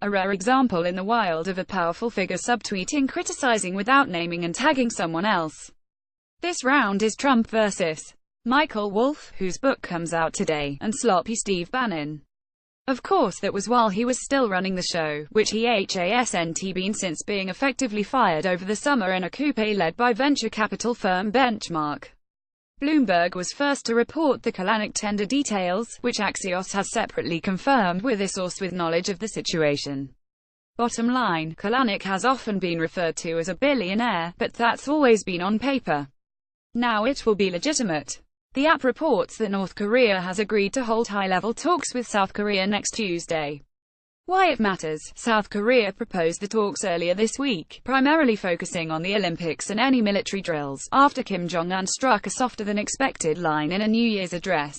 a rare example in the wild of a powerful figure subtweeting, criticizing without naming and tagging someone else. This round is Trump versus Michael Wolff, whose book comes out today, and sloppy Steve Bannon. Of course that was while he was still running the show, which he hasn't been since being effectively fired over the summer in a coup led by venture capital firm Benchmark. Bloomberg was first to report the Kalanick tender details, which Axios has separately confirmed with a source with knowledge of the situation. Bottom line, Kalanick has often been referred to as a billionaire, but that's always been on paper. Now it will be legitimate. The app reports that North Korea has agreed to hold high-level talks with South Korea next Tuesday. Why it matters: South Korea proposed the talks earlier this week, primarily focusing on the Olympics and any military drills, after Kim Jong-un struck a softer-than-expected line in a New Year's address.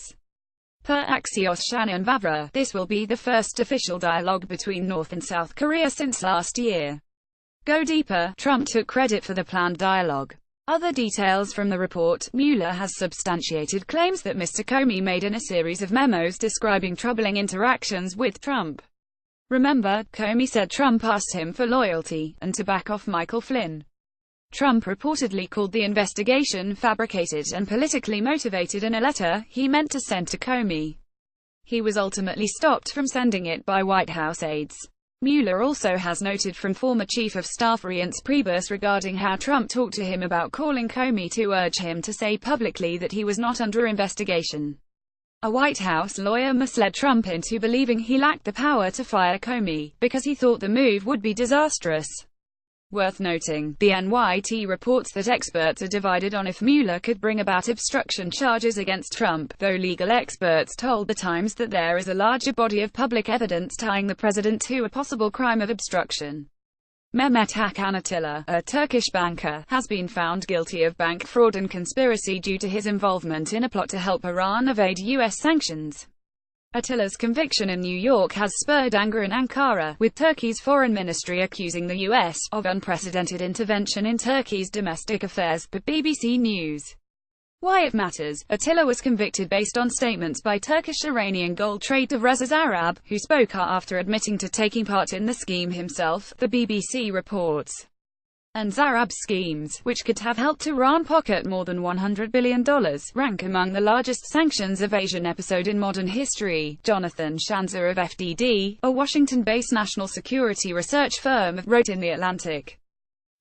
Per Axios Shannon Vavra, this will be the first official dialogue between North and South Korea since last year. Go deeper, Trump took credit for the planned dialogue. Other details from the report: Mueller has substantiated claims that Mr. Comey made in a series of memos describing troubling interactions with Trump. Remember, Comey said Trump asked him for loyalty, and to back off Michael Flynn. Trump reportedly called the investigation fabricated and politically motivated in a letter he meant to send to Comey. He was ultimately stopped from sending it by White House aides. Mueller also has noted from former Chief of Staff Reince Priebus regarding how Trump talked to him about calling Comey to urge him to say publicly that he was not under investigation. A White House lawyer misled Trump into believing he lacked the power to fire Comey, because he thought the move would be disastrous. Worth noting, the NYT reports that experts are divided on if Mueller could bring about obstruction charges against Trump, though legal experts told The Times that there is a larger body of public evidence tying the president to a possible crime of obstruction. Mehmet Hakan Atilla, a Turkish banker, has been found guilty of bank fraud and conspiracy due to his involvement in a plot to help Iran evade U.S. sanctions. Attila's conviction in New York has spurred anger in Ankara, with Turkey's foreign ministry accusing the U.S. of unprecedented intervention in Turkey's domestic affairs, but BBC News. Why it matters: Attila was convicted based on statements by Turkish-Iranian gold trader Reza Zarrab, who spoke after admitting to taking part in the scheme himself, the BBC reports. And Zarrab's schemes, which could have helped Iran pocket more than $100 billion, rank among the largest sanctions evasion episode in modern history. Jonathan Shanzer of FDD, a Washington-based national security research firm, wrote in The Atlantic.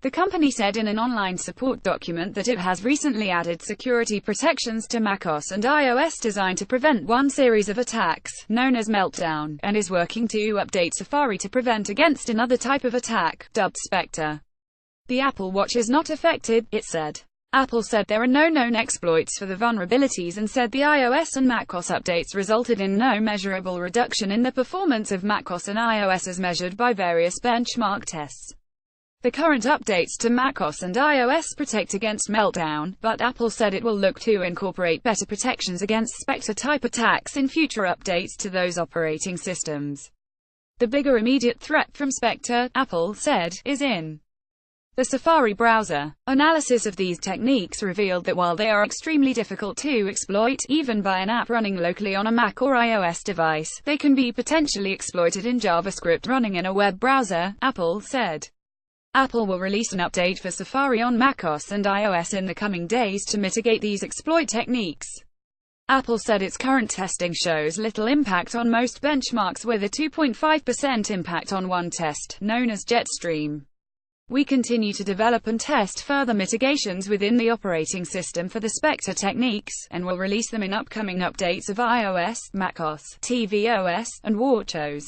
The company said in an online support document that it has recently added security protections to macOS and iOS designed to prevent one series of attacks, known as Meltdown, and is working to update Safari to prevent against another type of attack, dubbed Spectre. The Apple Watch is not affected, it said. Apple said there are no known exploits for the vulnerabilities and said the iOS and macOS updates resulted in no measurable reduction in the performance of macOS and iOS as measured by various benchmark tests. The current updates to macOS and iOS protect against Meltdown, but Apple said it will look to incorporate better protections against Spectre-type attacks in future updates to those operating systems. The bigger immediate threat from Spectre, Apple said, is in the Safari browser. Analysis of these techniques revealed that while they are extremely difficult to exploit, even by an app running locally on a Mac or iOS device, they can be potentially exploited in JavaScript running in a web browser, Apple said. Apple will release an update for Safari on macOS and iOS in the coming days to mitigate these exploit techniques. Apple said its current testing shows little impact on most benchmarks, with a 2.5% impact on one test, known as Jetstream. We continue to develop and test further mitigations within the operating system for the Spectre techniques, and will release them in upcoming updates of iOS, macOS, tvOS, and watchOS.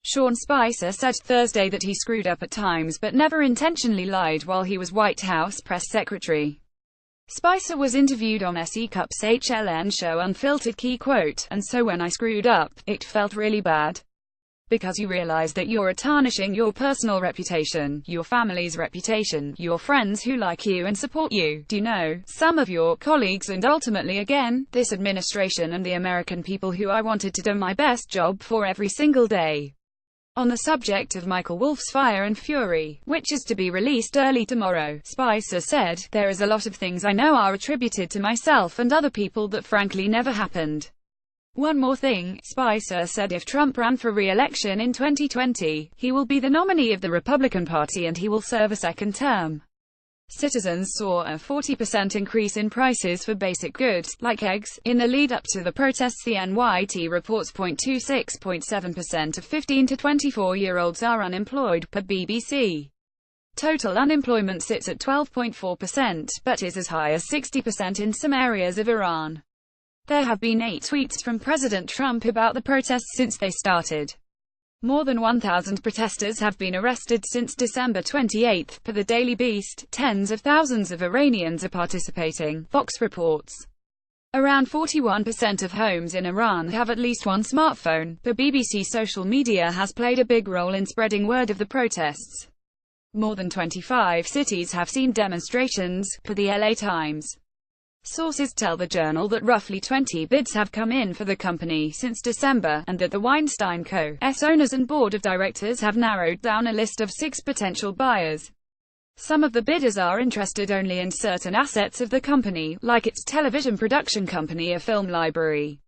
Sean Spicer said Thursday that he screwed up at times but never intentionally lied while he was White House press secretary. Spicer was interviewed on SE Cup's HLN show Unfiltered, quote, "And so when I screwed up, it felt really bad. Because you realize that you're tarnishing your personal reputation, your family's reputation, your friends who like you and support you, do you know, some of your colleagues and ultimately again, this administration and the American people who I wanted to do my best job for every single day." On the subject of Michael Wolff's Fire and Fury, which is to be released early tomorrow, Spicer said, "There is a lot of things I know are attributed to myself and other people that frankly never happened. One more thing, Spicer said if Trump ran for re-election in 2020, he will be the nominee of the Republican Party and he will serve a second term. Citizens saw a 40% increase in prices for basic goods, like eggs, in the lead-up to the protests. The NYT reports 0.26.7% of 15 to 24-year-olds are unemployed, per BBC. Total unemployment sits at 12.4%, but is as high as 60% in some areas of Iran. There have been 8 tweets from President Trump about the protests since they started. More than 1,000 protesters have been arrested since December 28, per the Daily Beast. Tens of thousands of Iranians are participating, Fox reports. Around 41% of homes in Iran have at least one smartphone. The BBC social media has played a big role in spreading word of the protests. More than 25 cities have seen demonstrations, per the LA Times. Sources tell the Journal that roughly 20 bids have come in for the company since December, and that the Weinstein Co.'s owners and board of directors have narrowed down a list of 6 potential buyers. Some of the bidders are interested only in certain assets of the company, like its television production company or film library.